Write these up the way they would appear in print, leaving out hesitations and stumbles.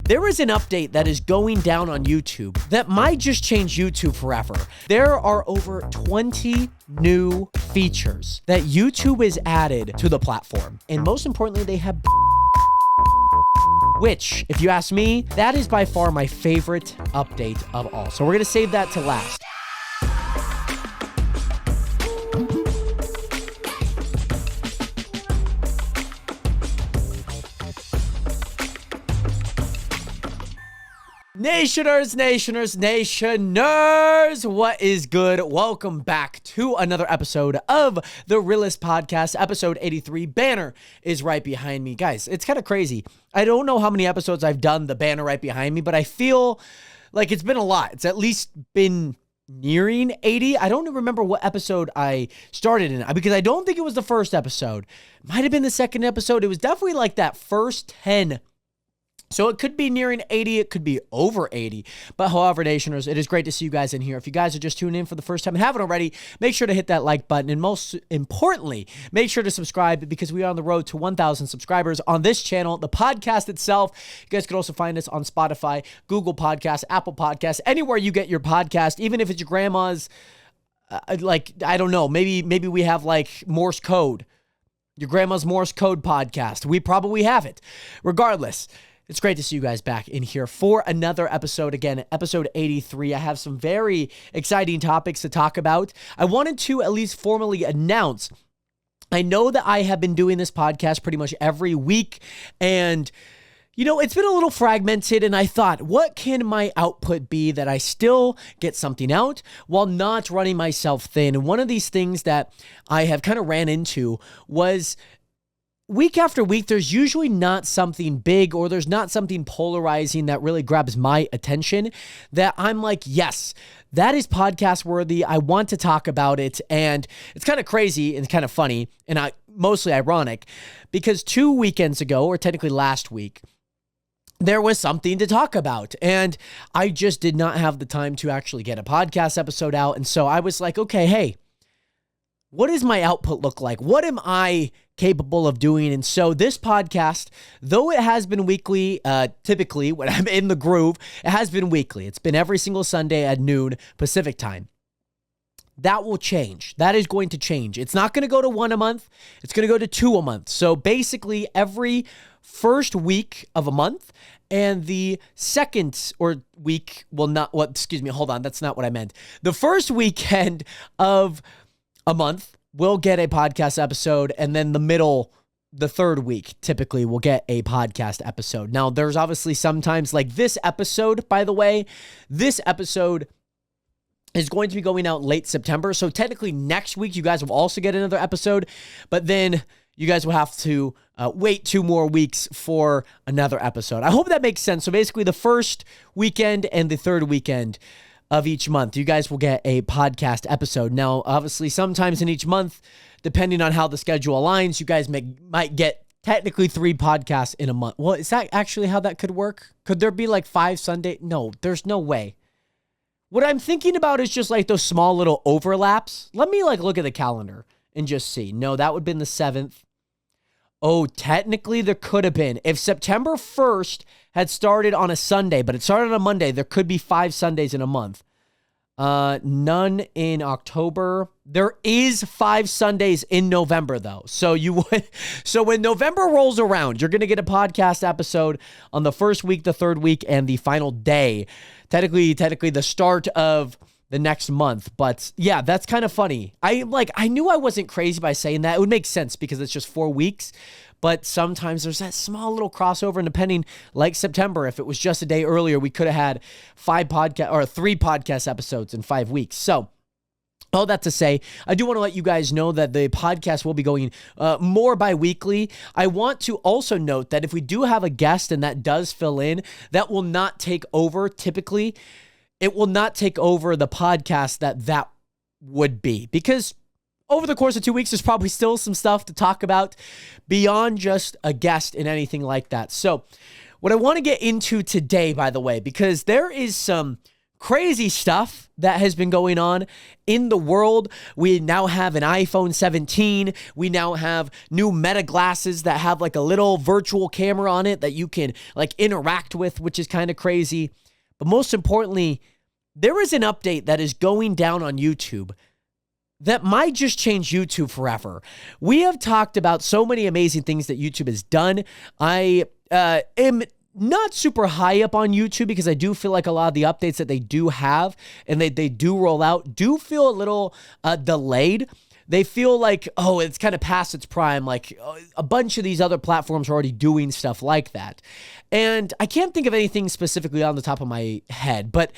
There is an update that is going down on YouTube that might just change YouTube forever. There are over 20 new features that YouTube has added to the platform. And most importantly, they have which, if you ask me, that is by far my favorite update of all. So we're going to save that to last. Nationers, what is good? Welcome back to another episode of The Realest Podcast, episode 83. Banner is right behind me. Guys, it's kind of crazy. I don't know how many episodes I've done the banner right behind me, but I feel like it's been a lot. It's at least been nearing 80. I don't remember what episode I started in because I don't think it was the first episode. It might have been the second episode. It was definitely like that first 10. So it could be nearing 80, it could be over 80. But however, Nationers, it is great to see you guys in here. If you guys are just tuning in for the first time and haven't already, make sure to hit that like button. And most importantly, make sure to subscribe because we are on the road to 1,000 subscribers on this channel, the podcast itself. You guys can also find us on Spotify, Google Podcasts, Apple Podcasts, anywhere you get your podcast, even if it's your grandma's, I don't know, maybe we have like Morse code, your grandma's Morse code podcast. We probably have it. Regardless, it's great to see you guys back in here for another episode. Again, episode 83. I have some very exciting topics to talk about. I wanted to at least formally announce, I know that I have been doing this podcast pretty much every week, and you know, it's been a little fragmented, and I thought, what can my output be that I still get something out while not running myself thin? And one of these things that I have kind of ran into was week after week, there's usually not something big or there's not something polarizing that really grabs my attention that I'm like, yes, that is podcast worthy. I want to talk about it. And it's kind of crazy and kind of funny and mostly ironic because 2 weekends ago, or technically last week, there was something to talk about. And I just did not have the time to actually get a podcast episode out. And so I was like, okay, hey, what does my output look like? What am I capable of doing? And so this podcast, though it has been weekly, typically when I'm in the groove, it has been weekly. It's been every single Sunday at noon Pacific time. That will change. That is going to change. It's not going to go to 1 a month. It's going to go to 2 a month. So basically every first week of a month and the second week will not, hold on. That's not what I meant. The first weekend of a month, we'll get a podcast episode, and then the third week, typically, we'll get a podcast episode. Now, there's obviously sometimes, like this episode, by the way, this episode is going to be going out late September, so technically next week, you guys will also get another episode, but then you guys will have to wait 2 more weeks for another episode. I hope that makes sense. So basically, the first weekend and the third weekend of each month, you guys will get a podcast episode. Now, obviously, sometimes in each month, depending on how the schedule aligns, you guys might get technically 3 podcasts in a month. Well, is that actually how that could work? Could there be like 5 Sunday? No, there's no way. What I'm thinking about is just like those small little overlaps. Let me like look at the calendar and just see. No, that would have been the 7th. Oh, technically there could have been. If September 1st had started on a Sunday, but it started on a Monday, there could be 5 Sundays in a month. None in October. There is 5 Sundays in November, though. So when November rolls around, you're going to get a podcast episode on the first week, the third week, and the final day. Technically the start of the next month. But yeah, that's kind of funny. I knew I wasn't crazy by saying that. It would make sense because it's just 4 weeks. But sometimes there's that small little crossover, and depending, like September, if it was just a day earlier, we could have had 3 podcast episodes in 5 weeks. So all that to say, I do want to let you guys know that the podcast will be going more bi-weekly. I want to also note that if we do have a guest and that does fill in, that will not take over typically. It will not take over the podcast that would be, because over the course of 2 weeks, there's probably still some stuff to talk about beyond just a guest and anything like that. So what I want to get into today, by the way, because there is some crazy stuff that has been going on in the world. We now have an iPhone 17. We now have new Meta glasses that have like a little virtual camera on it that you can like interact with, which is kind of crazy. But most importantly, there is an update that is going down on YouTube that might just change YouTube forever. We have talked about so many amazing things that YouTube has done. I am not super high up on YouTube because I do feel like a lot of the updates that they do have and they do roll out do feel a little delayed. They feel like, oh, it's kind of past its prime. Like a bunch of these other platforms are already doing stuff like that. And I can't think of anything specifically on the top of my head, but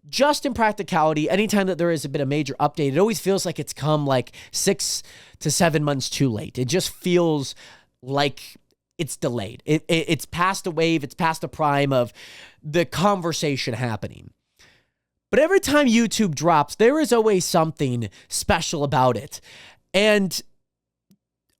just in practicality, anytime that there is a bit of major update, it always feels like it's come like 6 to 7 months too late. It just feels like it's delayed. It's past the wave. It's past the prime of the conversation happening. But every time YouTube drops, there is always something special about it. And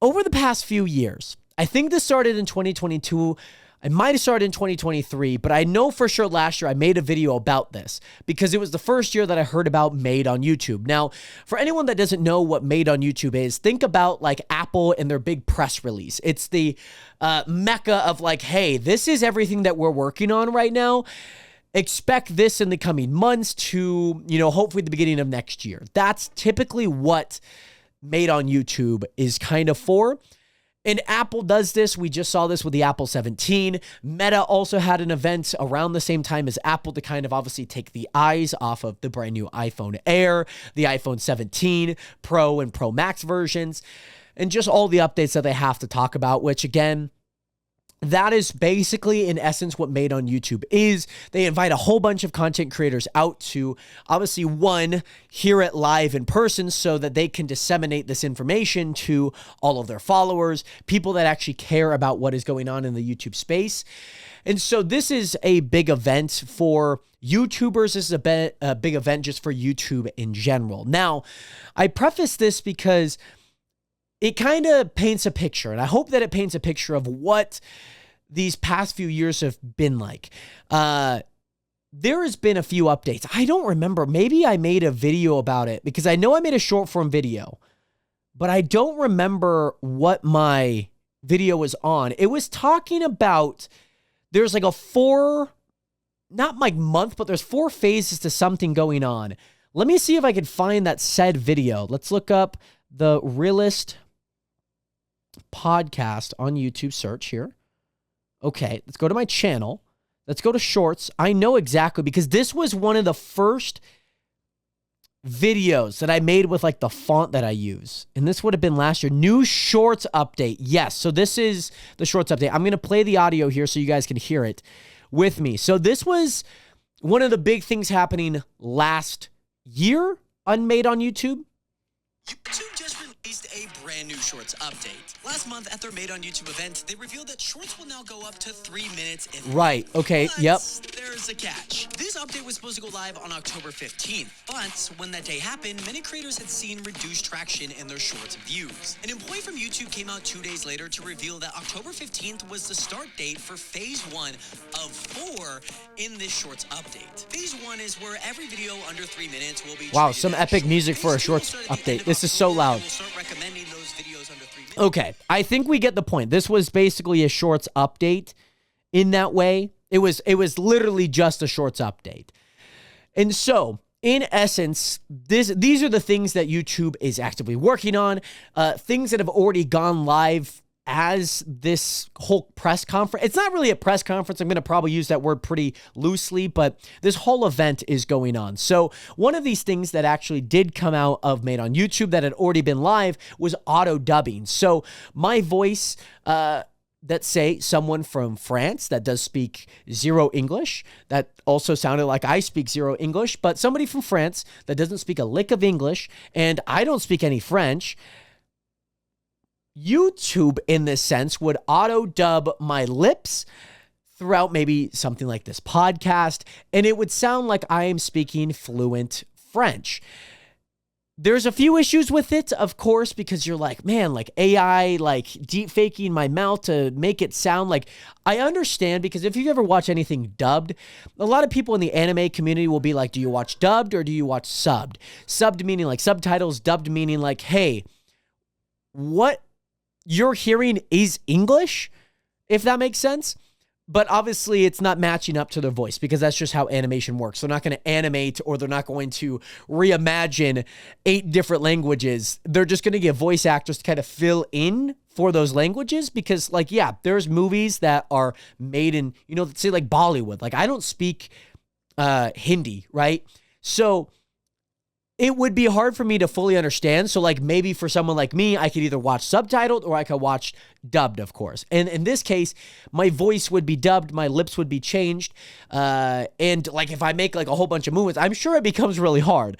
over the past few years, I think this started in 2022. I might have started in 2023, but I know for sure last year I made a video about this because it was the first year that I heard about Made on YouTube. Now, for anyone that doesn't know what Made on YouTube is, think about like Apple and their big press release. It's the mecca of like, hey, this is everything that we're working on right now. Expect this in the coming months to, hopefully the beginning of next year. That's typically what Made on YouTube is kind of for. And Apple does this. We just saw this with the Apple 17. Meta also had an event around the same time as Apple to kind of obviously take the eyes off of the brand new iPhone Air, the iPhone 17 Pro and Pro Max versions, and just all the updates that they have to talk about, which again, that is basically, in essence, what Made on YouTube is. They invite a whole bunch of content creators out to, obviously, one, hear it live in person so that they can disseminate this information to all of their followers, people that actually care about what is going on in the YouTube space. And so this is a big event for YouTubers. This is a big event just for YouTube in general. Now, I preface this because it kind of paints a picture, and I hope that it paints a picture of what these past few years have been like. There has been a few updates. I don't remember. Maybe I made a video about it because I know I made a short form video, but I don't remember what my video was on. It was talking about there's like not like month, but there's 4 phases to something going on. Let me see if I can find that said video. Let's look up The Realest Podcast on YouTube. Search here. Okay, let's go to my channel. Let's go to shorts. I know exactly because this was one of the first videos that I made with like the font that I use. And this would have been last year. New shorts update. Yes, so this is the shorts update. I'm going to play the audio here so you guys can hear it with me. So this was one of the big things happening last year on Made on YouTube. YouTube just released a brand new Shorts update. Last month at their Made on YouTube event, they revealed that Shorts will now go up to 3 minutes in Right, okay, but yep. There's a catch. This update was supposed to go live on October 15th, but when that day happened, many creators had seen reduced traction in their Shorts views. An employee from YouTube came out 2 days later to reveal that October 15th was the start date for phase 1 of 4 in this Shorts update. Phase 1 is where every video under 3 minutes will be Wow, some epic music for a Shorts update. This is so loud. Okay, I think we get the point. This was basically a Shorts update in that way. It was literally just a Shorts update. And so, in essence, these are the things that YouTube is actively working on, things that have already gone live as this whole press conference. It's not really a press conference. I'm going to probably use that word pretty loosely, but this whole event is going on. So one of these things that actually did come out of Made on YouTube that had already been live was auto dubbing. So my voice, let's say someone from France that does speak zero English, that also sounded like I speak zero English, but somebody from France that doesn't speak a lick of English, and I don't speak any French, YouTube, in this sense, would auto-dub my lips throughout maybe something like this podcast, and it would sound like I am speaking fluent French. There's a few issues with it, of course, because you're like, man, like AI, like deep faking my mouth to make it sound like, I understand, because if you ever watch anything dubbed, a lot of people in the anime community will be like, do you watch dubbed or do you watch subbed? Subbed meaning like subtitles, dubbed meaning like, hey, what you're hearing is English, if that makes sense. But obviously it's not matching up to their voice, because that's just how animation works. They're not going to animate, or they're not going to reimagine 8 different languages. They're just going to get voice actors to kind of fill in for those languages, because like, yeah, there's movies that are made in, you know, say like Bollywood. Like I don't speak Hindi, right? So it would be hard for me to fully understand. So like maybe for someone like me, I could either watch subtitled or I could watch dubbed, of course. And in this case, my voice would be dubbed, my lips would be changed. And like if I make like a whole bunch of movements, I'm sure it becomes really hard.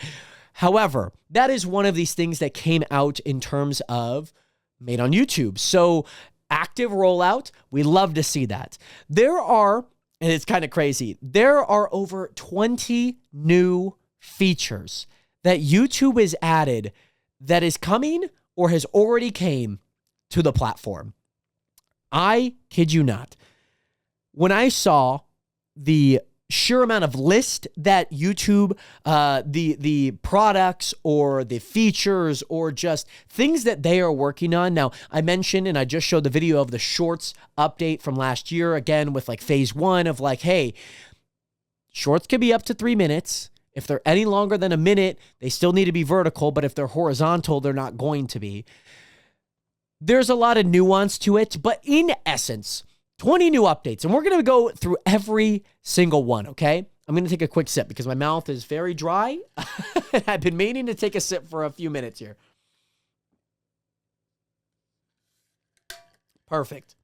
However, that is one of these things that came out in terms of Made on YouTube. So active rollout, we love to see that. There are, and it's kind of crazy, there are over 20 new features that YouTube has added that is coming or has already came to the platform. I kid you not. When I saw the sheer amount of list that YouTube, the products or the features or just things that they are working on. Now, I mentioned, and I just showed the video of the Shorts update from last year, again, with like phase 1 of like, hey, Shorts can be up to 3 minutes. If they're any longer than a minute, they still need to be vertical, but if they're horizontal, they're not going to be. There's a lot of nuance to it, but in essence, 20 new updates, and we're going to go through every single one, okay? I'm going to take a quick sip because my mouth is very dry. I've been meaning to take a sip for a few minutes here. Perfect.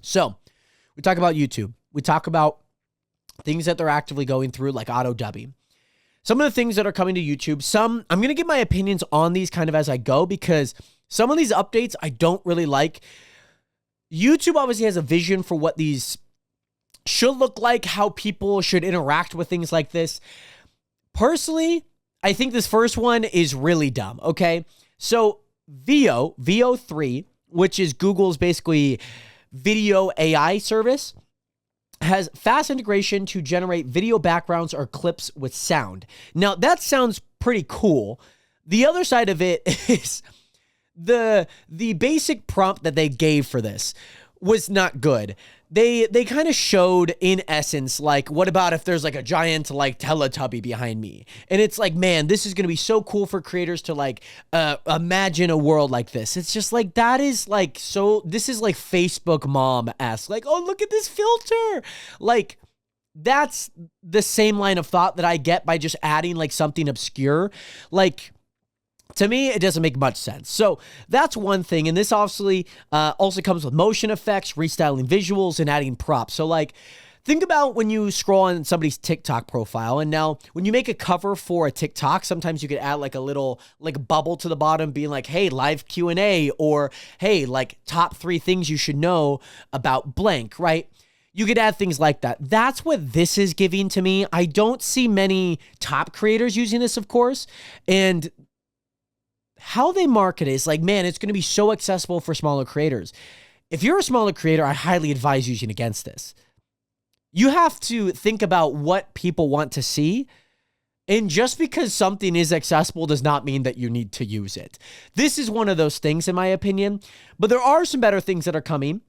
So, we talk about YouTube. We talk about things that they're actively going through, like auto-dubbing. Some of the things that are coming to YouTube, I'm going to give my opinions on these kind of as I go, because some of these updates I don't really like. YouTube obviously has a vision for what these should look like, how people should interact with things like this. Personally, I think this first one is really dumb, okay? So VO3, which is Google's basically video AI service, has fast integration to generate video backgrounds or clips with sound. Now, that sounds pretty cool. The other side of it is the basic prompt that they gave for this was not good. They kind of showed, in essence, like, what about if there's like a giant like Teletubby behind me? And it's like, man, this is going to be so cool for creators to like imagine a world like this. It's just like, that is like, so this is like Facebook mom-esque. Like, oh, look at this filter. Like, that's the same line of thought that I get by just adding like something obscure. Like, to me, it doesn't make much sense. So that's one thing. And this obviously also comes with motion effects, restyling visuals, and adding props. So like, think about when you scroll on somebody's TikTok profile. And now when you make a cover for a TikTok, sometimes you could add like a little like bubble to the bottom being like, hey, live Q&A, or hey, like top 3 things you should know about blank, right? You could add things like that. That's what this is giving to me. I don't see many top creators using this, of course. And how they market it is like, man, it's going to be so accessible for smaller creators. If you're a smaller creator, I highly advise using against this. You have to think about what people want to see. And just because something is accessible does not mean that you need to use it. This is one of those things, in my opinion. But there are some better things that are coming.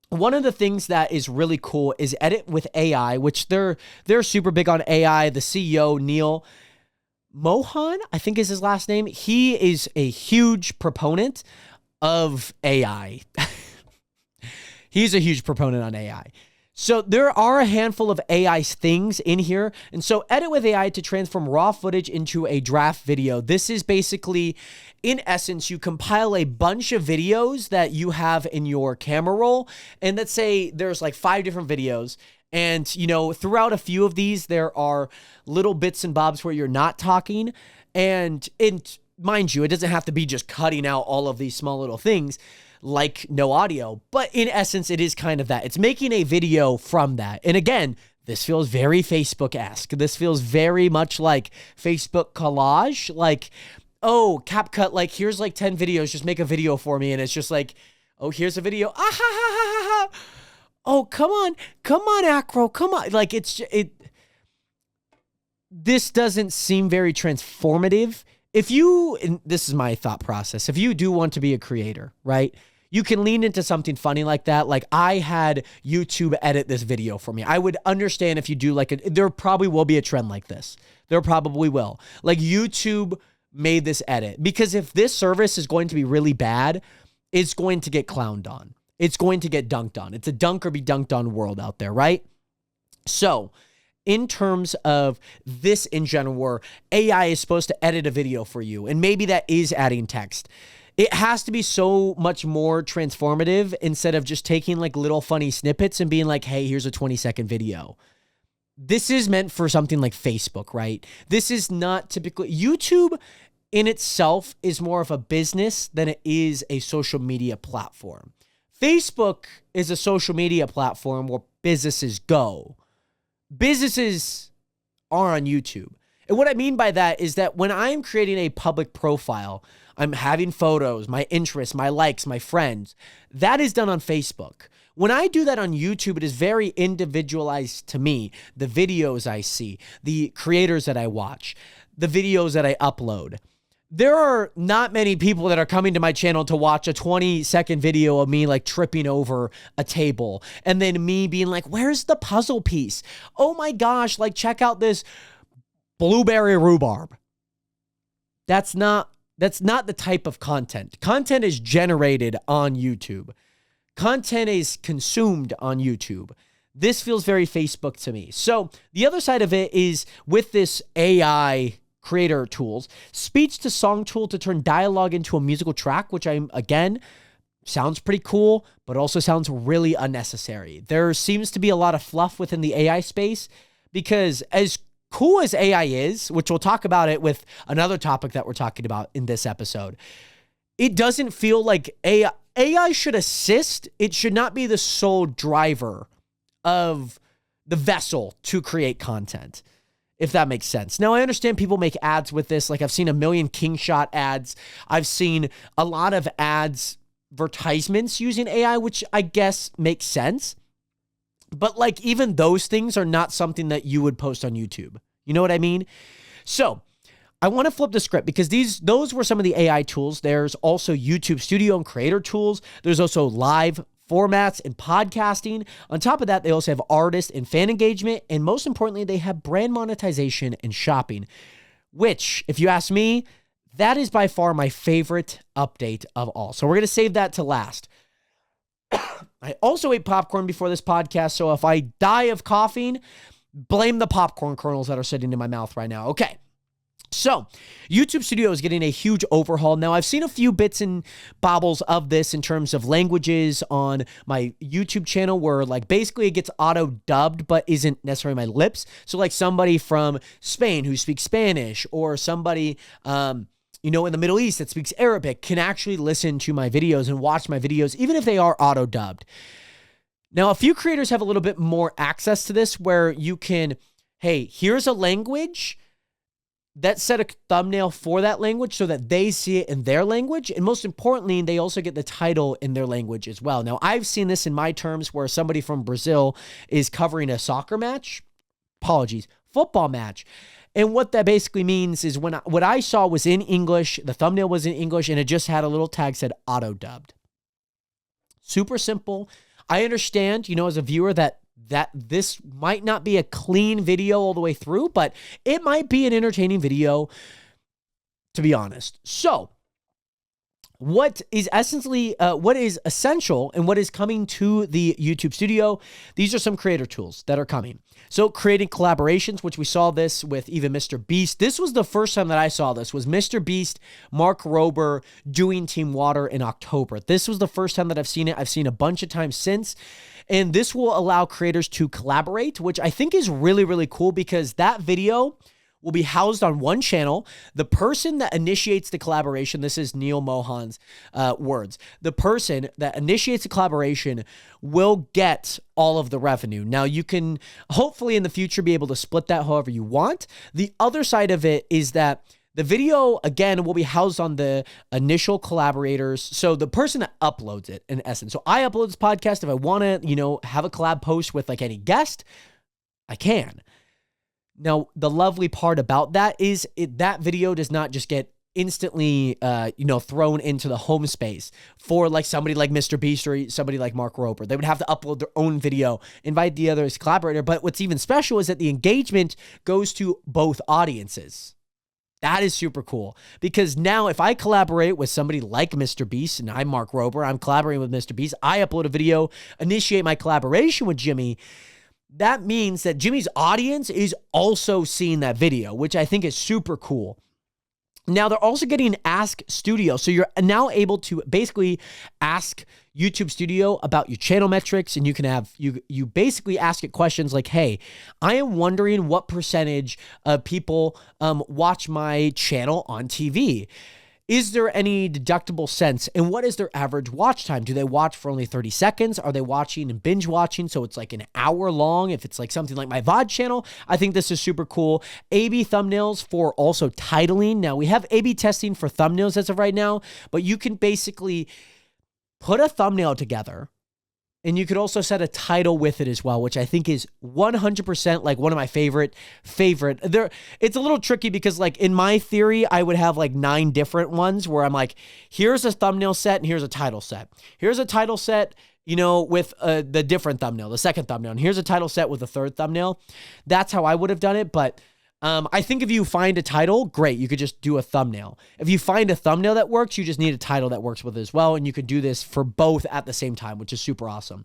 One of the things that is really cool is Edit with AI, which they're super big on AI. The CEO, Neil Mohan, I think is his last name. He is a huge proponent of AI. He's a huge proponent on AI. So there are a handful of AI things in here. And so Edit with AI to transform raw footage into a draft video. This is basically, in essence, you compile a bunch of videos that you have in your camera roll. And let's say there's like 5 different videos. And, you know, throughout a few of these, there are little bits and bobs where you're not talking. And mind you, it doesn't have to be just cutting out all of these small little things like no audio. But in essence, it is kind of that. It's making a video from that. And again, this feels very Facebook-esque. This feels very much like Facebook collage. Like, oh, CapCut, like, here's like 10 videos, just make a video for me. And it's just like, oh, here's a video. Ah, ha, ha, ha, ha, ha. Oh, come on, Acro, come on. Like, this doesn't seem very transformative. If you, and this is my thought process, if you do want to be a creator, right, you can lean into something funny like that. Like, I had YouTube edit this video for me. I would understand if you do like there probably will be a trend like this. There probably will. Like, YouTube made this edit, because if this service is going to be really bad, it's going to get clowned on. It's going to get dunked on. It's a dunk or be dunked on world out there, right? So in terms of this in general, where AI is supposed to edit a video for you, and maybe that is adding text, it has to be so much more transformative instead of just taking like little funny snippets and being like, hey, here's a 20-second video. This is meant for something like Facebook, right? This is not typically, YouTube in itself is more of a business than it is a social media platform. Facebook is a social media platform where businesses go. Businesses are on YouTube. And what I mean by that is that when I'm creating a public profile, I'm having photos, my interests, my likes, my friends. That is done on Facebook. When I do that on YouTube, it is very individualized to me. The videos I see, the creators that I watch, the videos that I upload. There are not many people that are coming to my channel to watch a 20-second video of me like tripping over a table and then me being like, where's the puzzle piece? Oh my gosh, like check out this blueberry rhubarb. That's not the type of content. Content is generated on YouTube. Content is consumed on YouTube. This feels very Facebook to me. So the other side of it is with this AI creator tools, speech to song tool to turn dialogue into a musical track, which again, sounds pretty cool, but also sounds really unnecessary. There seems to be a lot of fluff within the AI space, because as cool as AI is, which we'll talk about it with another topic that we're talking about in this episode, it doesn't feel like AI should assist. It should not be the sole driver of the vessel to create content, if that makes sense. Now, I understand people make ads with this. Like, I've seen a million King Shot ads. I've seen a lot of advertisements using AI, which I guess makes sense. But like, even those things are not something that you would post on YouTube. You know what I mean? So I want to flip the script, because those were some of the AI tools. There's also YouTube Studio and creator tools. There's also live formats and podcasting. On top of that, they also have artist and fan engagement. And most importantly, they have brand monetization and shopping, which, if you ask me, that is by far my favorite update of all. So we're going to save that to last. I also ate popcorn before this podcast, so if I die of coughing, blame the popcorn kernels that are sitting in my mouth right now. Okay. So, YouTube Studio is getting a huge overhaul. Now, I've seen a few bits and bobbles of this in terms of languages on my YouTube channel, where like basically it gets auto-dubbed but isn't necessarily my lips. So like somebody from Spain who speaks Spanish, or somebody in the Middle East that speaks Arabic can actually listen to my videos and watch my videos, even if they are auto-dubbed. Now, a few creators have a little bit more access to this, where you can, hey, here's a language, that set a thumbnail for that language so that they see it in their language. And most importantly, they also get the title in their language as well. Now, I've seen this in my terms, where somebody from Brazil is covering a football match. And what that basically means is what I saw was in English, the thumbnail was in English, and it just had a little tag said auto-dubbed. Super simple. I understand, as a viewer that this might not be a clean video all the way through, but it might be an entertaining video, to be honest. So what is essential and what is coming to the YouTube Studio, these are some creator tools that are coming. So creating collaborations, which we saw this with even Mr. Beast. This was the first time that I saw this, was Mr. Beast, Mark Rober doing Team Water in October. This was the first time that I've seen it. I've seen a bunch of times since. And this will allow creators to collaborate, which I think is really, really cool, because that video will be housed on one channel. The person that initiates the collaboration, this is Neil Mohan's words, the person that initiates the collaboration will get all of the revenue. Now, you can hopefully in the future be able to split that however you want. The other side of it is that The video, again, will be housed on the initial collaborators. So the person that uploads it, in essence. So I upload this podcast. If I want to, have a collab post with like any guest, I can. Now, the lovely part about that is that video does not just get instantly, thrown into the home space for like somebody like Mr. Beast or somebody like Mark Rober. They would have to upload their own video, invite the other collaborator. But what's even special is that the engagement goes to both audiences. That is super cool because now if I collaborate with somebody like Mr. Beast and I'm Mark Rober, I'm collaborating with Mr. Beast, I upload a video, initiate my collaboration with Jimmy. That means that Jimmy's audience is also seeing that video, which I think is super cool. Now, they're also getting Ask Studio. So you're now able to basically ask YouTube Studio about your channel metrics, and you can have, you basically ask it questions like, hey, I am wondering what percentage of people watch my channel on TV. Is there any deductible sense? And what is their average watch time? Do they watch for only 30 seconds? Are they watching and binge watching? So it's like an hour long. If it's like something like my VOD channel, I think this is super cool. A/B thumbnails for also titling. Now we have A/B testing for thumbnails as of right now, but you can basically put a thumbnail together. And you could also set a title with it as well, which I think is 100% like one of my favorite. It's a little tricky because like in my theory, I would have like 9 different ones where I'm like, here's a thumbnail set and here's a title set. Here's a title set, with the different thumbnail, the second thumbnail. And here's a title set with a third thumbnail. That's how I would have done it. But I think if you find a title, great, you could just do a thumbnail. If you find a thumbnail that works, you just need a title that works with it as well. And you could do this for both at the same time, which is super awesome.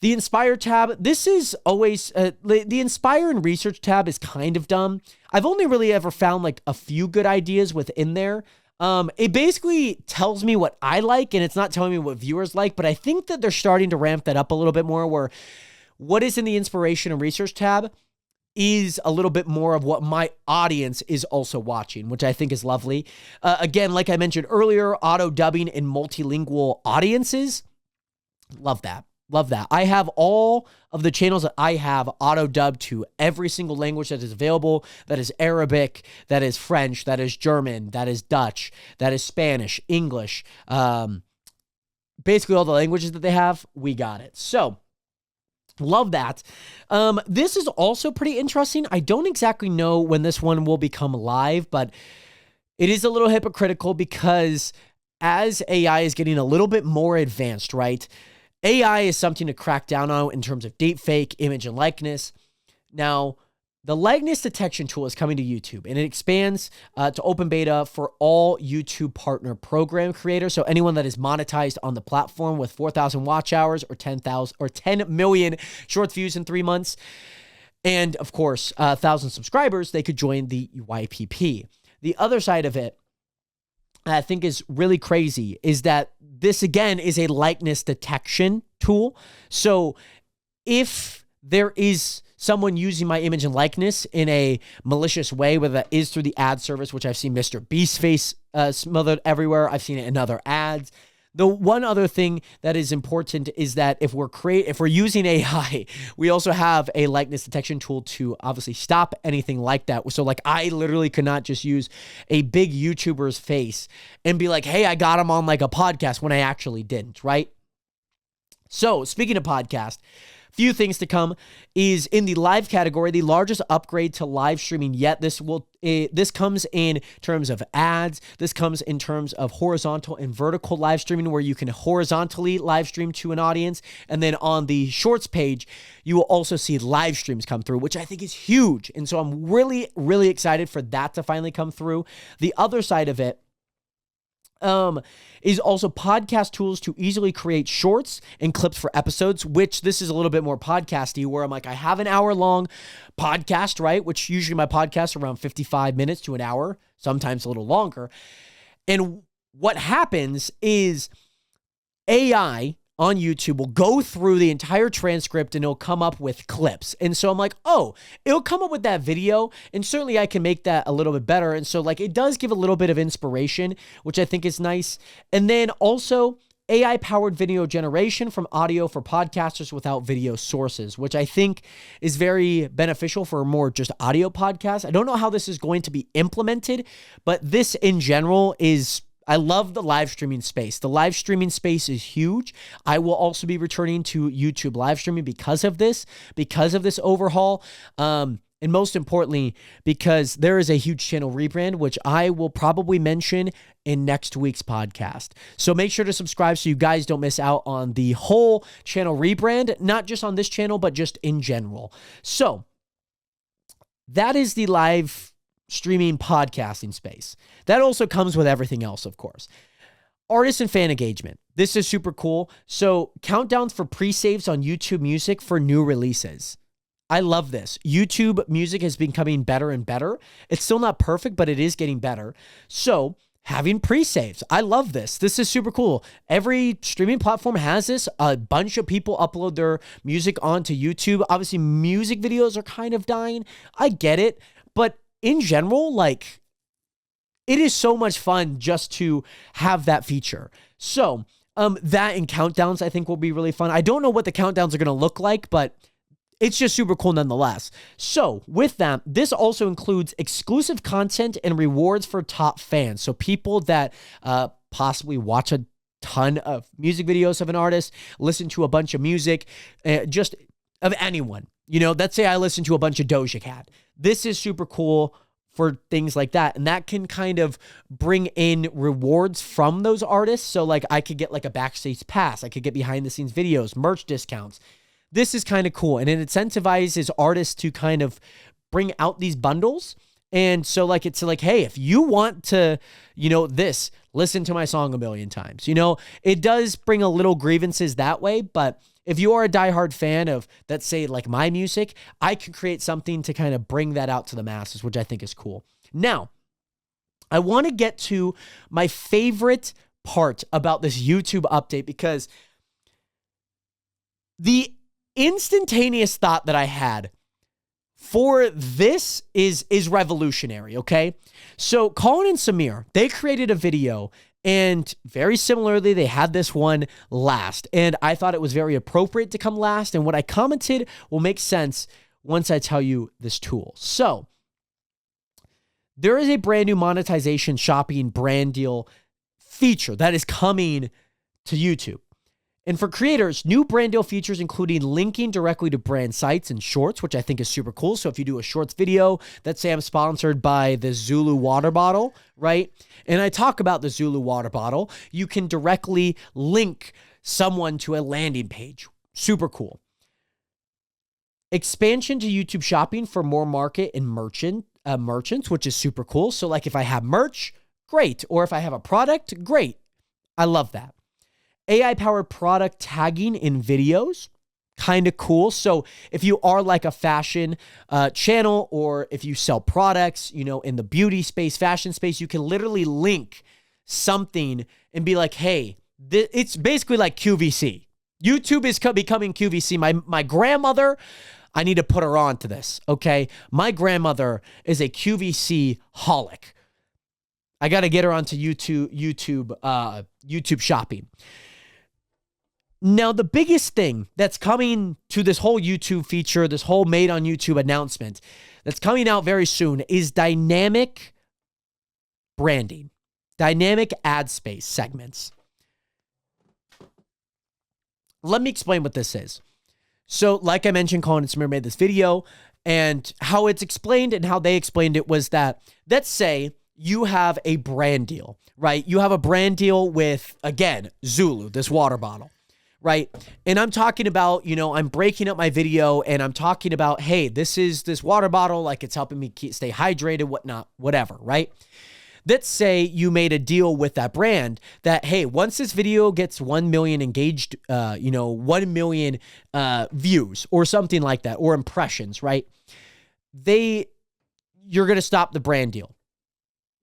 The Inspire tab, this is always, the Inspire and Research tab is kind of dumb. I've only really ever found like a few good ideas within there. It basically tells me what I like and it's not telling me what viewers like, but I think that they're starting to ramp that up a little bit more where what is in the Inspiration and Research tab is a little bit more of what my audience is also watching, which I think is lovely. Again, like I mentioned earlier, auto dubbing in multilingual audiences. Love that. Love that. I have all of the channels that I have auto dubbed to every single language that is available. That is Arabic, that is French, that is German, that is Dutch, that is Spanish, English. Basically all the languages that they have, we got it. So, love that. This is also pretty interesting. I don't exactly know when this one will become live, but it is a little hypocritical because as AI is getting a little bit more advanced, right? AI is something to crack down on in terms of deepfake, image, and likeness. Now, the likeness detection tool is coming to YouTube, and it expands to open beta for all YouTube partner program creators. So anyone that is monetized on the platform with 4,000 watch hours or 10 million short views in 3 months, and of course, 1,000 subscribers, they could join the YPP. The other side of it, I think is really crazy, is that this again is a likeness detection tool. So if there is someone using my image and likeness in a malicious way, whether that is through the ad service, which I've seen Mr. Beast's face smothered everywhere. I've seen it in other ads. The one other thing that is important is that if we're using AI, we also have a likeness detection tool to obviously stop anything like that. So like I literally could not just use a big YouTuber's face and be like, hey, I got him on like a podcast when I actually didn't, right? So speaking of podcast, few things to come is in the live category, the largest upgrade to live streaming yet. This comes in terms of ads. This comes in terms of horizontal and vertical live streaming, where you can horizontally live stream to an audience. And then on the shorts page, you will also see live streams come through, which I think is huge. And so I'm really, really excited for that to finally come through. The other side of it is also podcast tools to easily create shorts and clips for episodes, which this is a little bit more podcasty, where I'm like, I have an hour-long podcast, right? Which usually my podcasts are around 55 minutes to an hour, sometimes a little longer. And what happens is AI on YouTube will go through the entire transcript and it'll come up with clips. And so I'm like, oh, it'll come up with that video. And certainly I can make that a little bit better. And so like it does give a little bit of inspiration, which I think is nice. And then also AI-powered video generation from audio for podcasters without video sources, which I think is very beneficial for more just audio podcasts. I don't know how this is going to be implemented, but this in general is, I love the live streaming space. The live streaming space is huge. I will also be returning to YouTube live streaming because of this overhaul. And most importantly, because there is a huge channel rebrand, which I will probably mention in next week's podcast. So make sure to subscribe so you guys don't miss out on the whole channel rebrand, not just on this channel, but just in general. So that is the live streaming podcasting space. That also comes with everything else, of course. Artist and fan engagement. This is super cool. So countdowns for pre-saves on YouTube Music for new releases. I love this. YouTube Music has been becoming better and better. It's still not perfect, but it is getting better. So having pre-saves. I love this. This is super cool. Every streaming platform has this. A bunch of people upload their music onto YouTube. Obviously, music videos are kind of dying. I get it. But in general, like, it is so much fun just to have that feature. So that and countdowns, I think, will be really fun. I don't know what the countdowns are going to look like, but it's just super cool nonetheless. So with that, this also includes exclusive content and rewards for top fans. So people that possibly watch a ton of music videos of an artist, listen to a bunch of music, just of anyone. You know, let's say I listen to a bunch of Doja Cat. This is super cool for things like that. And that can kind of bring in rewards from those artists. So like I could get like a backstage pass. I could get behind the scenes videos, merch discounts. This is kind of cool. And it incentivizes artists to kind of bring out these bundles. And so like, it's like, hey, if you want to, you know, listen to my song a million times, you know, it does bring a little grievances that way. But if you are a diehard fan of, let's say, like my music, I can create something to kind of bring that out to the masses, which I think is cool. Now, I want to get to my favorite part about this YouTube update, because the instantaneous thought that I had for this is revolutionary, okay? So Colin and Samir, they created a video, and very similarly, they had this one last, and I thought it was very appropriate to come last, and what I commented will make sense once I tell you this tool. So there is a brand new monetization shopping brand deal feature that is coming to YouTube. And for creators, new brand deal features including linking directly to brand sites and shorts, which I think is super cool. So if you do a shorts video, let's say I'm sponsored by the Zulu water bottle, right? And I talk about the Zulu water bottle, you can directly link someone to a landing page. Super cool. Expansion to YouTube shopping for more market and merchants, which is super cool. So like if I have merch, great. Or if I have a product, great. I love that. AI-powered product tagging in videos, kind of cool. So if you are like a fashion channel, or if you sell products, you know, in the beauty space, fashion space, you can literally link something and be like, hey, it's basically like QVC. YouTube is becoming QVC. My grandmother, I need to put her on to this, okay? My grandmother is a QVC holic. I got to get her onto YouTube shopping. Now, the biggest thing that's coming to this whole YouTube feature, this whole Made on YouTube announcement that's coming out very soon, is dynamic branding, dynamic ad space segments. Let me explain what this is. So, like I mentioned, Colin and Samir made this video, and how it's explained and how they explained it was that, let's say you have a brand deal, right? You have a brand deal with, again, Zulu, this water bottle. Right. And I'm talking about, you know, I'm breaking up my video and I'm talking about, hey, this is this water bottle, like it's helping me stay hydrated, whatnot, whatever. Right. Let's say you made a deal with that brand that, hey, once this video gets 1 million engaged, 1 million views or something like that, or impressions, right? You're going to stop the brand deal.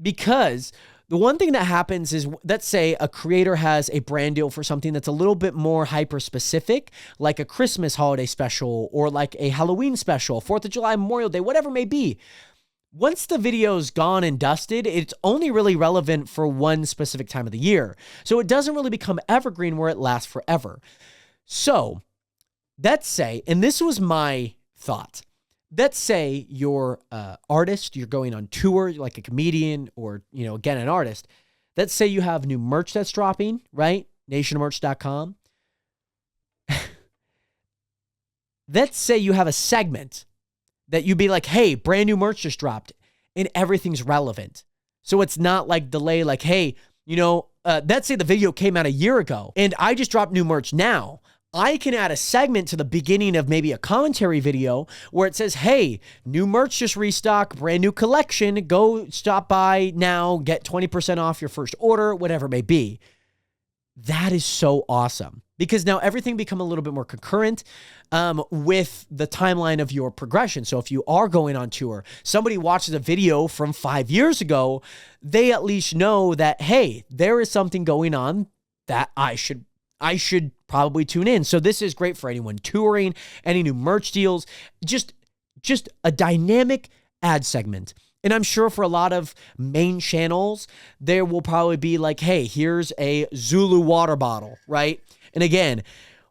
Because the one thing that happens is, let's say a creator has a brand deal for something that's a little bit more hyper specific, like a Christmas holiday special or like a Halloween special, 4th of July, Memorial Day, whatever it may be. once the video's gone and dusted, it's only really relevant for one specific time of the year. So it doesn't really become evergreen where it lasts forever. So let's say, and this was my thought, let's say you're an artist, you're going on tour, like a comedian or, again, an artist. Let's say you have new merch that's dropping, right? nationmerch.com. Let's say you have a segment that you'd be like, hey, brand new merch just dropped and everything's relevant. So it's not like delay, like, hey, let's say the video came out a year ago and I just dropped new merch now. I can add a segment to the beginning of maybe a commentary video where it says, hey, new merch just restocked, brand new collection. Go stop by now, get 20% off your first order, whatever it may be. That is so awesome because now everything become a little bit more concurrent with the timeline of your progression. So if you are going on tour, somebody watches a video from 5 years ago, they at least know that, hey, there is something going on that I should probably tune in. So this is great for anyone touring, any new merch deals, just a dynamic ad segment. And I'm sure for a lot of main channels, there will probably be like, hey, here's a Zulu water bottle, right? And again,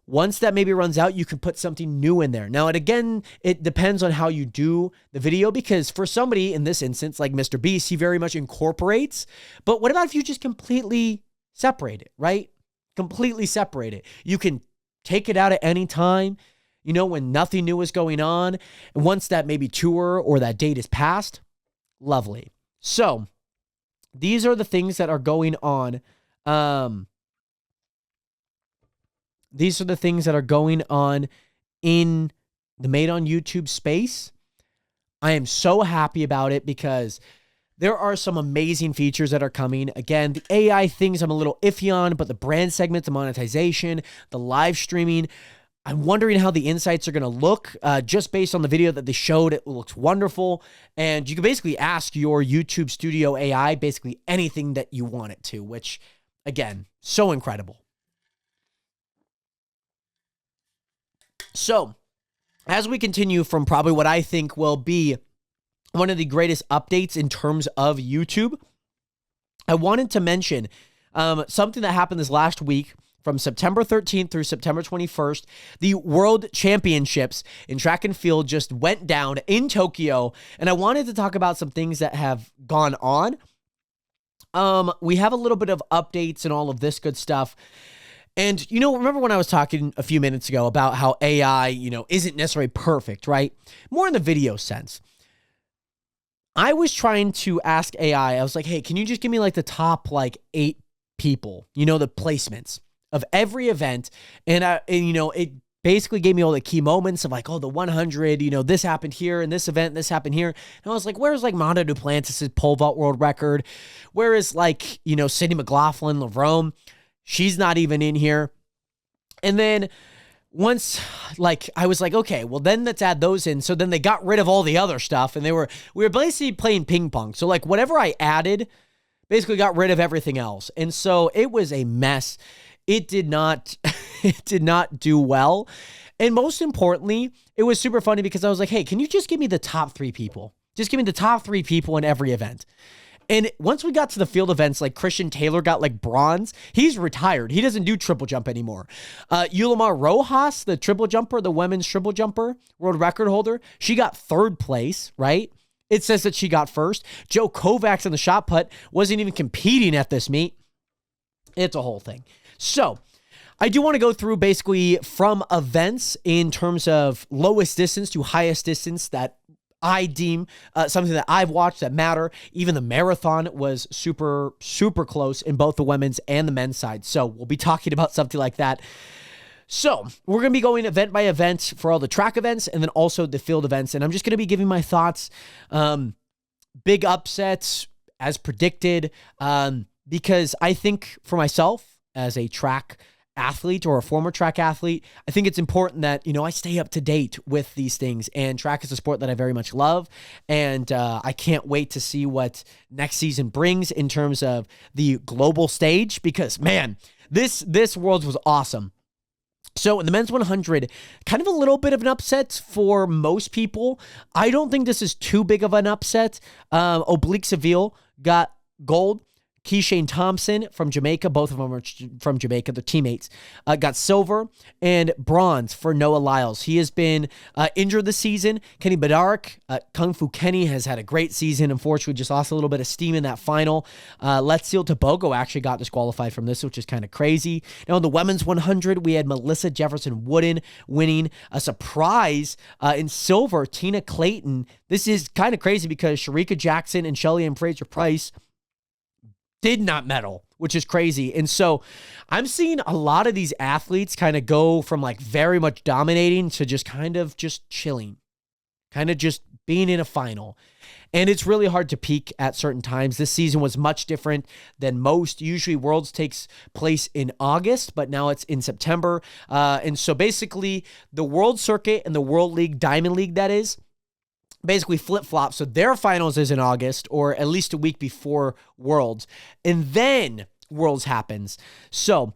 once that maybe runs out, you can put something new in there. Now, it depends on how you do the video because for somebody in this instance, like Mr. Beast, he very much incorporates. But what about if you just completely separate it, right? Completely separate it. You can take it out at any time, when nothing new is going on. And once that maybe tour or that date is passed, lovely. So these are the things that are going on. These are the things that are going on in the Made on YouTube space. I am so happy about it because there are some amazing features that are coming. Again, the AI things I'm a little iffy on, but the brand segments, the monetization, the live streaming, I'm wondering how the insights are going to look. Just based on the video that they showed, it looks wonderful. And you can basically ask your YouTube Studio AI basically anything that you want it to, which, again, so incredible. So, as we continue from probably what I think will be one of the greatest updates in terms of YouTube, I wanted to mention something that happened this last week from September 13th through September 21st. The World Championships in track and field just went down in Tokyo, and I wanted to talk about some things that have gone on. We have a little bit of updates and all of this good stuff. And, remember when I was talking a few minutes ago about how AI, isn't necessarily perfect, right? More in the video sense. I was trying to ask AI, I was like, hey, can you just give me like the top 8 people, the placements of every event? And it basically gave me all the key moments of like, oh, the 100, this happened here and this event, this happened here. And I was like, where's Mondo Duplantis' pole vault world record? Where is Cindy McLaughlin, LaRome? She's not even in here. And then once I was like, okay, well then let's add those in. So then they got rid of all the other stuff and we were basically playing ping pong. So whatever I added basically got rid of everything else. And so it was a mess. It did not do well. And most importantly, it was super funny because I was like, hey, can you just give me the top 3 people? Just give me the top 3 people in every event. And once we got to the field events, Christian Taylor got bronze. He's retired. He doesn't do triple jump anymore. Yulimar Rojas, the triple jumper, the women's triple jumper, world record holder, she got 3rd place, right? It says that she got 1st. Joe Kovacs in the shot put wasn't even competing at this meet. It's a whole thing. So I do want to go through basically from events in terms of lowest distance to highest distance that I deem something that I've watched that matter. Even the marathon was super, super close in both the women's and the men's side. So we'll be talking about something like that. So we're going to be going event by event for all the track events and then also the field events. And I'm just going to be giving my thoughts, big upsets as predicted, because I think for myself as a track athlete or a former track athlete, I think it's important that, I stay up to date with these things, and track is a sport that I very much love. And I can't wait to see what next season brings in terms of the global stage, because man, this Worlds was awesome. So in the men's 100, kind of a little bit of an upset for most people. I don't think this is too big of an upset. Oblique Seville got gold. Keishane Thompson from Jamaica, both of them are from Jamaica, they're teammates, got silver, and bronze for Noah Lyles. He has been injured this season. Kenny Bedard, Kung Fu Kenny, has had a great season. Unfortunately, just lost a little bit of steam in that final. Let's Seal Tobogo actually got disqualified from this, which is kind of crazy. Now, in the women's 100, we had Melissa Jefferson Wooden winning. A surprise in silver, Tina Clayton. This is kind of crazy because Sharika Jackson and Shelly-Ann Fraser-Price did not medal, which is crazy. And so I'm seeing a lot of these athletes kind of go from like very much dominating to just kind of just chilling, kind of just being in a final. And it's really hard to peak at certain times. This season was much different than most. Usually Worlds takes place in August, but now it's in September. And so basically the World Circuit and the World League, Diamond League that is, basically flip-flop. So their finals is in August, or at least a week before Worlds. And then Worlds happens. So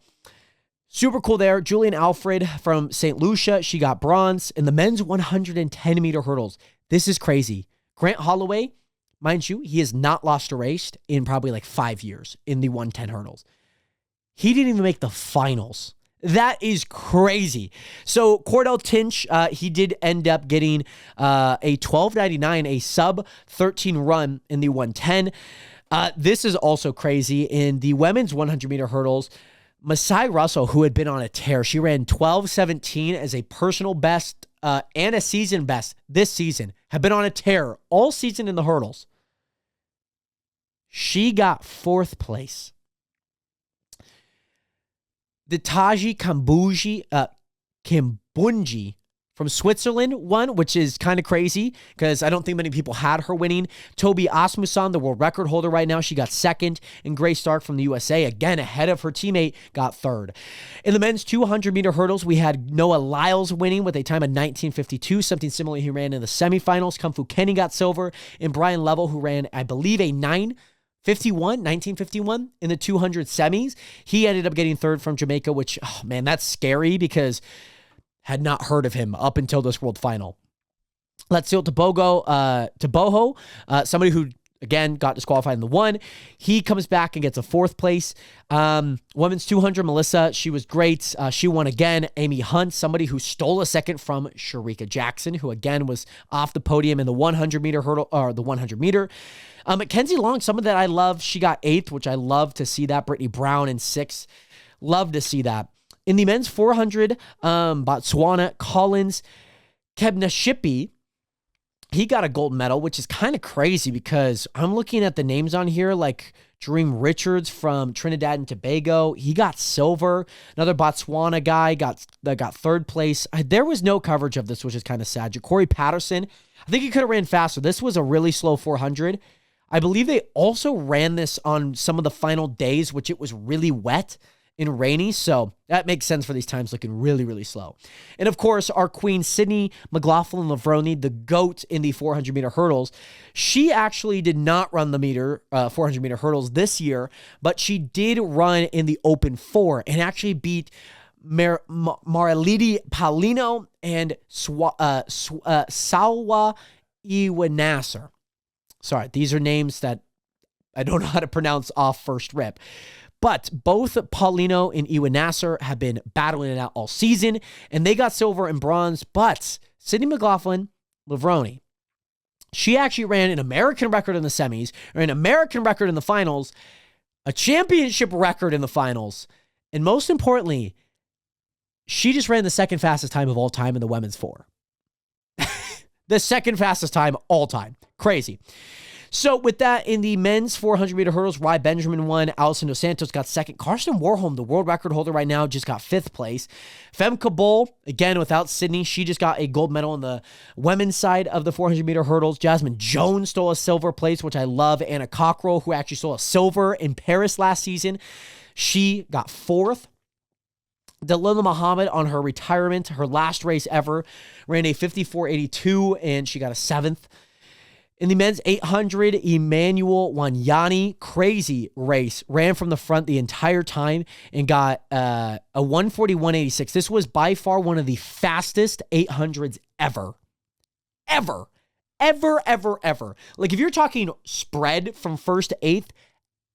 super cool there. Julian Alfred from St. Lucia, she got bronze. In the men's 110-meter hurdles, this is crazy. Grant Holloway, mind you, he has not lost a race in probably like 5 years in the 110 hurdles. He didn't even make the finals. That is crazy. So Cordell Tinch, he did end up getting a 12.99, a sub 13 run in the 110. This is also crazy. In the women's 100-meter hurdles, Masai Russell, who had been on a tear, she ran 12.17 as a personal best and a season best this season, had been on a tear all season in the hurdles. She got 4th place. The Taji Kimbunji from Switzerland won, which is kind of crazy because I don't think many people had her winning. Toby Asmussen, the world record holder right now, she got 2nd. And Grace Stark from the USA, again ahead of her teammate, got 3rd. In the men's 200-meter hurdles, we had Noah Lyles winning with a time of 19.52, something similar he ran in the semifinals. Kung Fu Kenny got silver, and Brian Level, who ran, I believe, a 1951 in the 200 semis. He ended up getting 3rd from Jamaica, which, oh man, that's scary because had not heard of him up until this world final. Let's see Toboho, somebody who, again, got disqualified in the 1. He comes back and gets a 4th place. Women's 200, Melissa, she was great. She won again. Amy Hunt, somebody who stole a 2nd from Sharika Jackson, who again was off the podium in the 100-meter hurdle, or the 100-meter. Mackenzie Long, someone that I love, she got 8th, which I love to see that. Brittany Brown in 6th. Love to see that. In the men's 400, Botswana, Collins Kebnashipi, he got a gold medal, which is kind of crazy because I'm looking at the names on here, like Dream Richards from Trinidad and Tobago. He got silver. Another Botswana guy got 3rd place. There was no coverage of this, which is kind of sad. Ja'Cory Patterson, I think he could have ran faster. This was a really slow 400. I believe they also ran this on some of the final days, which it was really wet and rainy, so that makes sense for these times looking really, really slow. And of course, our queen, Sydney McLaughlin-Lavroni, the GOAT in the 400-meter hurdles, she actually did not run the 400-meter hurdles this year, but she did run in the Open 4 and actually beat Marilidi Paulino and Salwa Iwanasser. Sorry, these are names that I don't know how to pronounce off first rip. But both Paulino and Iwanasser have been battling it out all season, and they got silver and bronze. But Sydney McLaughlin-Lavroni, she actually ran an American record in the semis, or an American record in the finals, a championship record in the finals, and most importantly, she just ran the 2nd fastest time of all time in the women's 4. The 2nd fastest time all time. Crazy. So with that, in the men's 400-meter hurdles, Rye Benjamin won. Alison Dos Santos got 2nd. Karsten Warholm, the world record holder right now, just got 5th place. Femke Bol, again, without Sydney, she just got a gold medal on the women's side of the 400-meter hurdles. Jasmine Jones stole a silver place, which I love. Anna Cockrell, who actually stole a silver in Paris last season, she got 4th. Dalilah Muhammad on her retirement, her last race ever, ran a 54.82, and she got a 7th. In the men's 800, Emmanuel Wanyani, crazy race, ran from the front the entire time and got a 141.86. This was by far one of the fastest 800s ever. Ever. Like, if you're talking spread from first to eighth,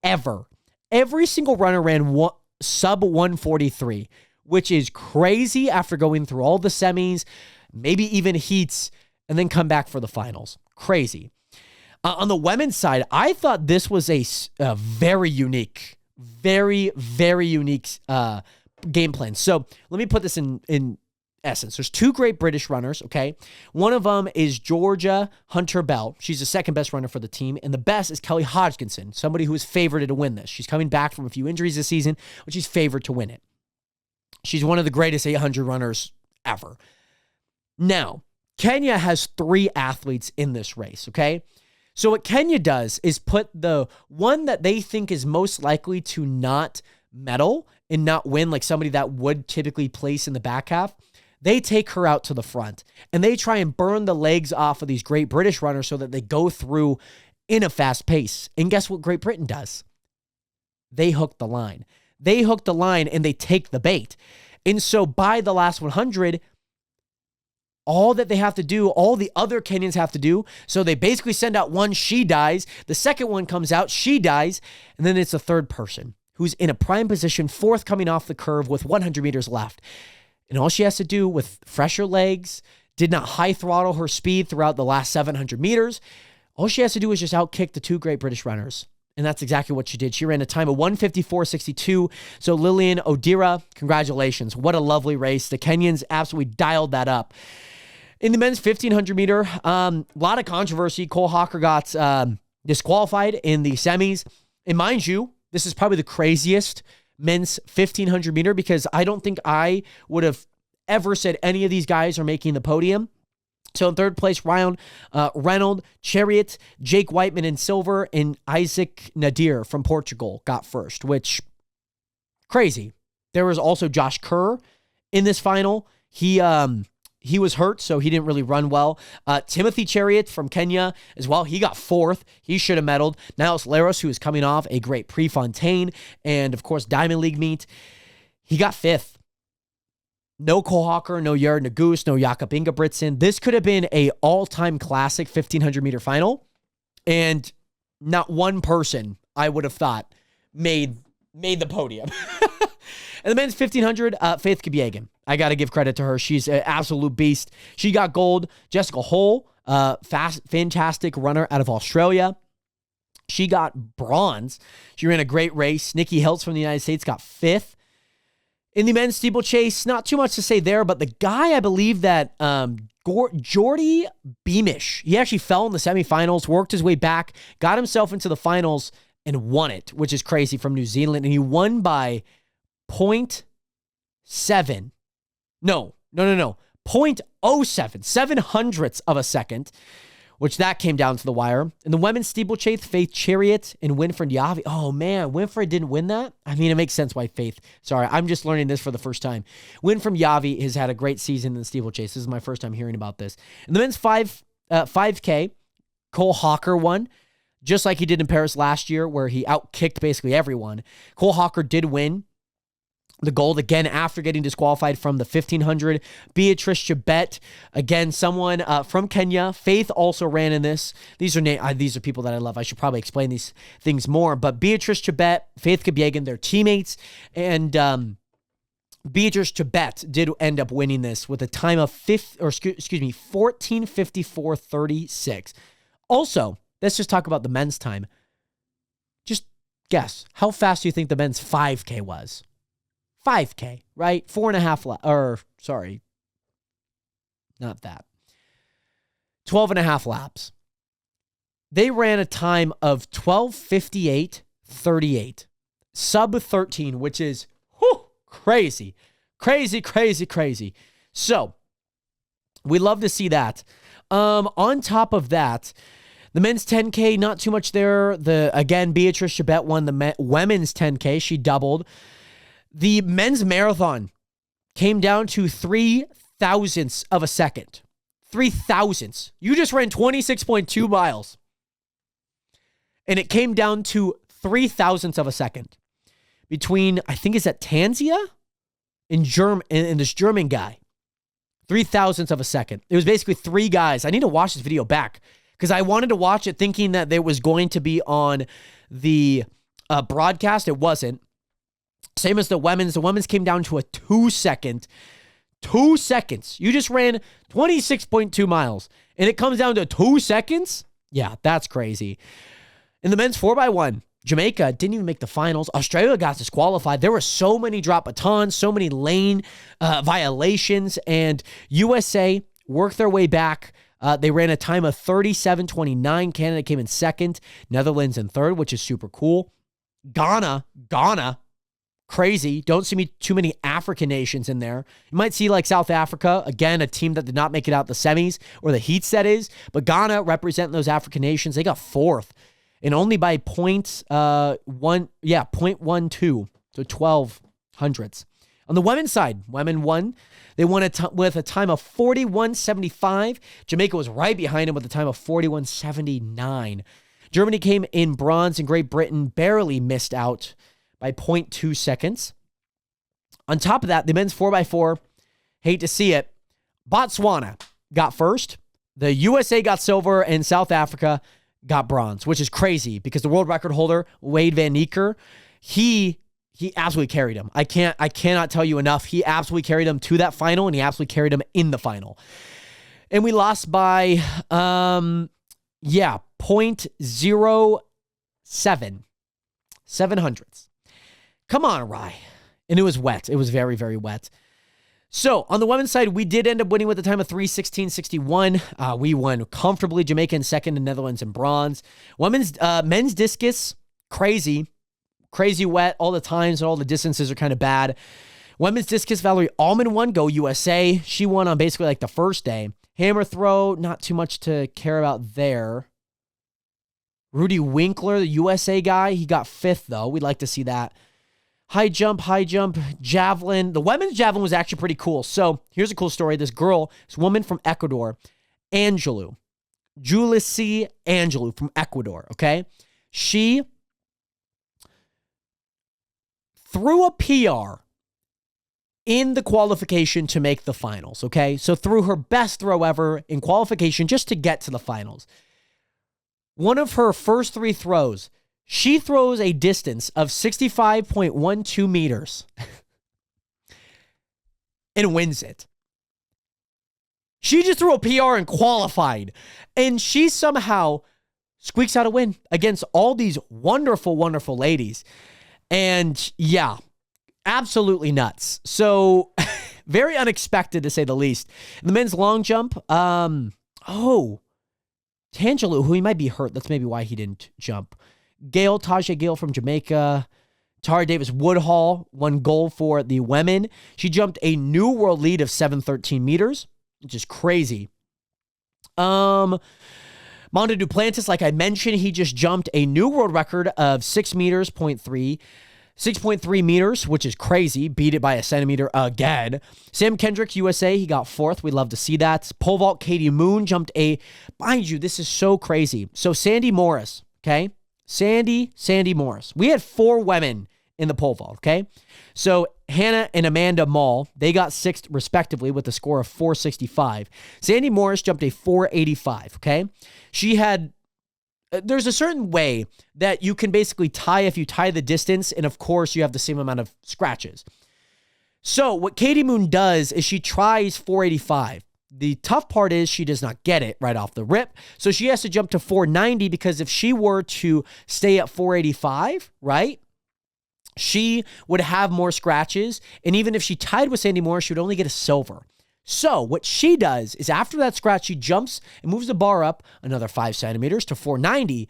ever. Every single runner ran sub 143, which is crazy after going through all the semis, maybe even heats, and then come back for the finals. Crazy. On the women's side, I thought this was a very unique game plan. So let me put this in essence. There's two great British runners, okay? One of them is Georgia Hunter-Bell. She's the second best runner for the team. And the best is Kelly Hodgkinson, somebody who is favored to win this. She's coming back from a few injuries this season, but she's favored to win it. She's one of the greatest 800 runners ever. Now, Kenya has 3 athletes in this race, okay? So what Kenya does is put the one that they think is most likely to not medal and not win, like somebody that would typically place in the back half. They take her out to the front, and they try and burn the legs off of these great British runners so that they go through in a fast pace. And guess what Great Britain does? They hook the line. They hook the line, and they take the bait. And so by the last 100, all that they have to do, all the other Kenyans have to do, so they basically send out one, she dies. The second one comes out, she dies. And then it's a third person who's in a prime position, fourth coming off the curve with 100 meters left. And all she has to do with fresher legs, did not high throttle her speed throughout the last 700 meters. All she has to do is just outkick the 2 great British runners. And that's exactly what she did. She ran a time of 1:54.62. So Lillian Odira, congratulations. What a lovely race. The Kenyans absolutely dialed that up. In the men's 1,500 meter, a lot of controversy. Cole Hawker got disqualified in the semis. And mind you, this is probably the craziest men's 1,500 meter because I don't think I would have ever said any of these guys are making the podium. So in third place, Ryan Reynolds, Chariot, Jake Whiteman in silver, and Isaac Nadir from Portugal got first, which, crazy. There was also Josh Kerr in this final. He was hurt, so he didn't really run well. Timothy Chariot from Kenya as well. He got fourth. He should have medaled. Niles Laros, who is coming off a great Prefontaine and, of course, Diamond League meet, he got fifth. No Cole Hawker, no Jared Nagus, no Jakob Ingebrigtsen. This could have been a all-time classic 1,500 meter final, and not one person, I would have thought, made the podium. And the men's 1,500, Faith Kipyegon. I got to give credit to her. She's an absolute beast. She got gold. Jessica Hull, fantastic runner out of Australia. She got bronze. She ran a great race. Nikki Hiltz from the United States got fifth. In the men's steeplechase, not too much to say there, but the guy, I believe that Jordy Beamish, he actually fell in the semifinals, worked his way back, got himself into the finals, and won it, which is crazy, from New Zealand. And he won by 0.7. No. 0.07, 700ths of a second, which that came down to the wire. In the women's steeplechase, Faith Chariot and Winfred Yavi. Oh, man, Winfred didn't win that? I mean, it makes sense why Faith. Sorry, I'm just learning this for the first time. Winfred Yavi has had a great season in the steeplechase. This is my first time hearing about this. In the men's 5K, Cole Hawker won, just like he did in Paris last year, where he outkicked basically everyone. Cole Hawker did win the gold again after getting disqualified from the 1,500. Beatrice Chebet, again, someone from Kenya. Faith also ran in this. These are people that I love. I should probably explain these things more. But Beatrice Chebet, Faith Kipyegon, they're teammates, and Beatrice Chebet did end up winning this with a time of 14:54.36. Also, let's just talk about the men's time. Just guess, how fast do you think the men's 5K was? 5K, right? 12 and a half laps. They ran a time of 12:58.38. Sub 13, which is crazy. Crazy. So, we love to see that. On top of that, the men's 10K, not too much there. Again, Beatrice Chebet won the women's 10K. She doubled. The men's marathon came down to 0.003 of a second. 3,000ths. You just ran 26.2 miles. And it came down to 3,000ths of a second between, I think it's at Tanzania and this German guy. 3,000ths of a second. It was basically three guys. I need to watch this video back because I wanted to watch it thinking that it was going to be on the broadcast. It wasn't. Same as the women's. The women's came down to a 2 second. 2 seconds. You just ran 26.2 miles and it comes down to 2 seconds? Yeah, that's crazy. In the men's 4x1, Jamaica didn't even make the finals. Australia got disqualified. There were so many drop batons, so many lane violations, and USA worked their way back. They ran a time of 37:29. Canada came in second. Netherlands in third, which is super cool. Ghana, crazy. Don't see too many African nations in there. You might see like South Africa, again, a team that did not make it out the semis or the heats, that is. But Ghana representing those African nations, they got fourth. And only by 0.12, so 12 hundredths. On the women's side, women won. They won with a time of 41.75. Jamaica was right behind them with a time of 41.79. Germany came in bronze, and Great Britain barely missed out by 0.2 seconds. On top of that, the men's 4x4, hate to see it, Botswana got first. The USA got silver, and South Africa got bronze, which is crazy because the world record holder, Wade Van Niekerk, he absolutely carried him. I cannot tell you enough. He absolutely carried him to that final, and he absolutely carried him in the final. And we lost by, 0.07. 7 hundredths. Come on, Rye. And it was wet. It was very, very wet. So on the women's side, we did end up winning with a time of 3:16.61. We won comfortably. Jamaica in second and Netherlands in bronze. Men's discus, crazy wet. All the times and all the distances are kind of bad. Women's discus, Valerie Allman won. Go USA. She won on basically like the first day. Hammer throw, not too much to care about there. Rudy Winkler, the USA guy, he got fifth though. We'd like to see that. High jump, javelin. The women's javelin was actually pretty cool. So here's a cool story. This woman from Ecuador, Julicy Angelou from Ecuador, okay? She threw a PR in the qualification to make the finals, okay? So threw her best throw ever in qualification just to get to the finals. One of her first three throws, she throws a distance of 65.12 meters and wins it. She just threw a PR and qualified, and she somehow squeaks out a win against all these wonderful, wonderful ladies. And yeah, absolutely nuts. So very unexpected to say the least. In the men's long jump, Tangelou, who he might be hurt. That's maybe why he didn't jump. Tajay Gale from Jamaica. Tara Davis Woodhall won gold for the women. She jumped a new world lead of 7:13 meters, which is crazy. Mondo Duplantis, like I mentioned, he just jumped a new world record of 6.3 meters, which is crazy. Beat it by a centimeter again. Sam Kendrick, USA, he got fourth. We'd love to see that. Pole vault, Katie Moon jumped mind you, this is so crazy. So Sandy Morris, okay? Sandy Morris. We had 4 women in the pole vault, okay? So Hannah and Amanda Mall, they got sixth respectively with a score of 465. Sandy Morris jumped a 485, okay? There's a certain way that you can basically tie if you tie the distance, and of course you have the same amount of scratches. So what Katie Moon does is she tries 485. The tough part is she does not get it right off the rip. So she has to jump to 490 because if she were to stay at 485, right, she would have more scratches. And even if she tied with Sandy Moore, she would only get a silver. So what she does is after that scratch, she jumps and moves the bar up another 5 centimeters to 490.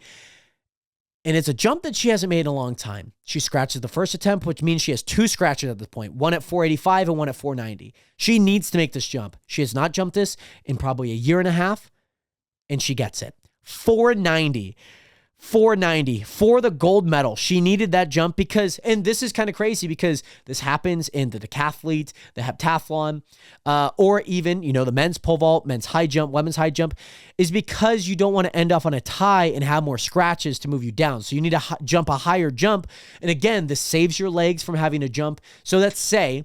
And it's a jump that she hasn't made in a long time. She scratches the first attempt, which means she has 2 scratches at this point, one at 485 and one at 490. She needs to make this jump. She has not jumped this in probably a year and a half, and she gets it. 490. 490 for the gold medal. She needed that jump because, and this is kind of crazy because this happens in the decathlete, the heptathlon, or even, you know, the men's pole vault, men's high jump, women's high jump, is because you don't want to end up on a tie and have more scratches to move you down. So you need to jump a higher jump. And again, this saves your legs from having to jump. So let's say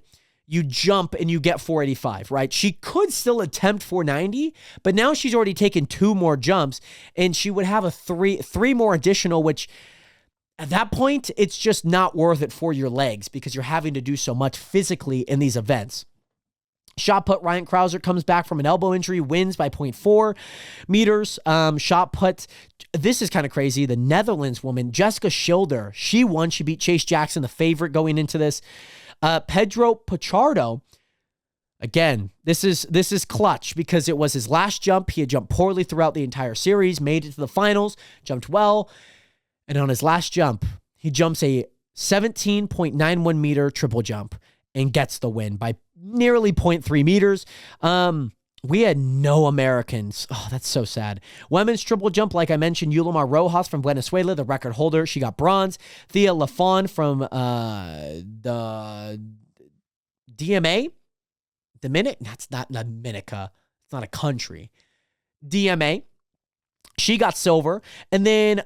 you jump and you get 485, right? She could still attempt 490, but now she's already taken 2 more jumps and she would have a three more additional, which at that point, it's just not worth it for your legs because you're having to do so much physically in these events. Shot put, Ryan Krauser comes back from an elbow injury, wins by 0.4 meters. Shot put, this is kind of crazy. The Netherlands woman, Jessica Schilder, she won. She beat Chase Jackson, the favorite going into this. Pedro Pichardo, again, this is clutch because it was his last jump. He had jumped poorly throughout the entire series, made it to the finals, jumped well, and on his last jump, he jumps a 17.91 meter triple jump and gets the win by nearly 0.3 meters. We had no Americans. Oh, that's so sad. Women's triple jump, like I mentioned, Yulimar Rojas from Venezuela, the record holder. She got bronze. Thea Lafon from the DMA. That's not Dominica. It's not a country. DMA. She got silver. And then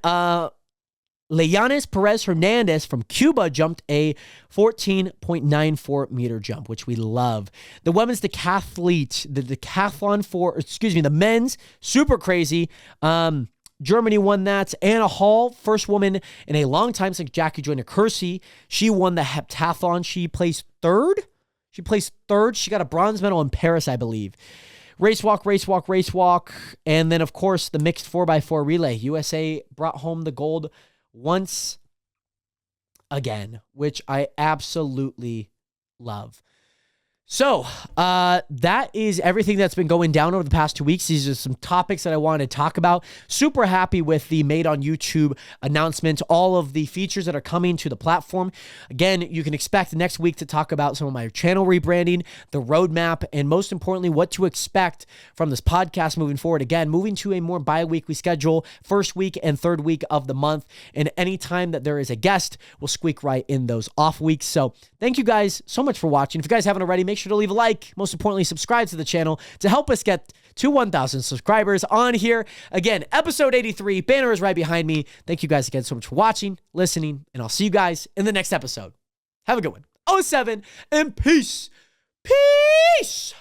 Leyanes Perez Hernandez from Cuba jumped a 14.94 meter jump, which we love. The women's decathlete, the men's, super crazy. Germany won that. Anna Hall, first woman in a long time since Jackie Joyner Kersey. She won the heptathlon. She placed third. She got a bronze medal in Paris, I believe. Race walk. And then, of course, the mixed 4x4 relay. USA brought home the gold once again, which I absolutely love. So that is everything that's been going down over the past 2 weeks. These are some topics that I wanted to talk about. Super happy with the Made on YouTube announcement, all of the features that are coming to the platform. Again, you can expect next week to talk about some of my channel rebranding, the roadmap, and most importantly, what to expect from this podcast moving forward. Again, moving to a more bi-weekly schedule, first week and third week of the month. And anytime that there is a guest, we'll squeak right in those off weeks. So thank you guys so much for watching. If you guys haven't already, make sure to leave a like. Most importantly, subscribe to the channel to help us get to 1,000 subscribers on here. Again, episode 83, banner is right behind me. Thank you guys again so much for watching, listening, and I'll see you guys in the next episode. Have a good one. 07 and peace. Peace.